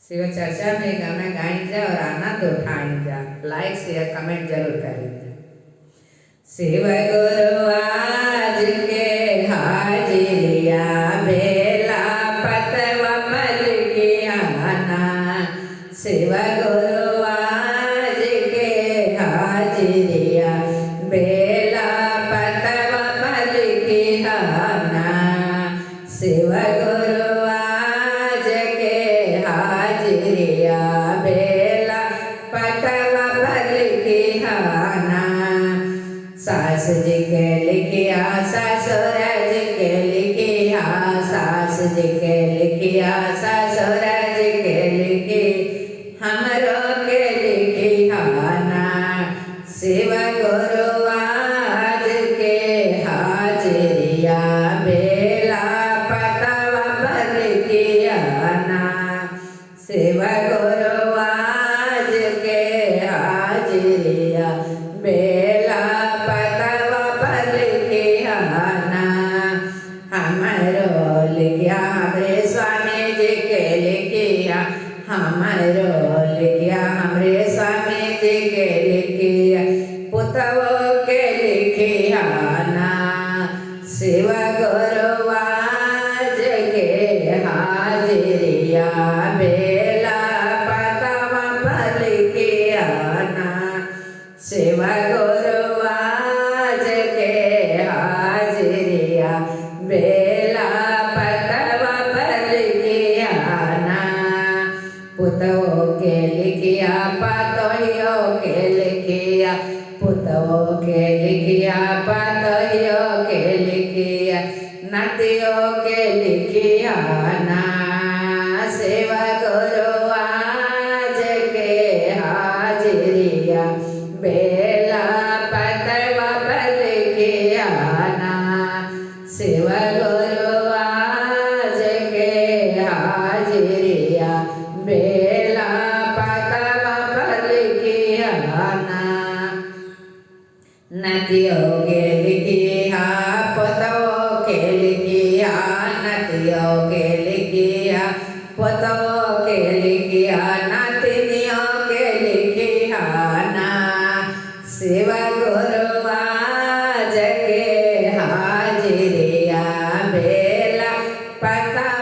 शिव चर्चा में गाना गाइजा और आनंद उठाइजा। लाइक शेयर कमेंट जरूर करिए। शिव गुरु आज के हाजिरिया बेला पतवा पल की आना। शिव गुरु आज के हाजिरिया बेला पतवा पल की आना। शिव गुरु आज के हाजिरिया बेला पतवा पल की आना। सास जी के लिखिया ससुर जी के लिखिया, सास जी के लिखिया ससुर जी के लिखी, हमरो के लिखिया ना। शिव गुरु आज के हाजिरिया बेला पतवा पल किया ना। शिव गुरु आज के हाजिरिया बेला पतवा पल किया ना। हमरो लिखिया हमरे स्वामी जी के लिखिया, हमरो लिखिया हमरे स्वामी जी के लिखिया, पुतवो के लिखिया ना। शिव गुरु आज के हाजिरिया बेला पतवा पल किया ना। शिव गुरु आज के हाजिरिया बेला पतवा पल किया ना। पुतवो के लिखिया पतोहियो के लिखिया, पुतवो के लिखिया पतोहियो के लिखिया, नतियो के लिखिया ना। शिव गुरु आज के हाजिरिया बेला पतवा पल किया ना। शिव गुरु आज के हाजिरिया बेला पतवा पल किया ना। नदियों के लिखिया पुतवो के लिखिया, नदियों के लिखिया पुतवो के लिखिया, नातिनियों के लिखिया ना। शिव गुरु आज के हाजिरिया बेला पतवा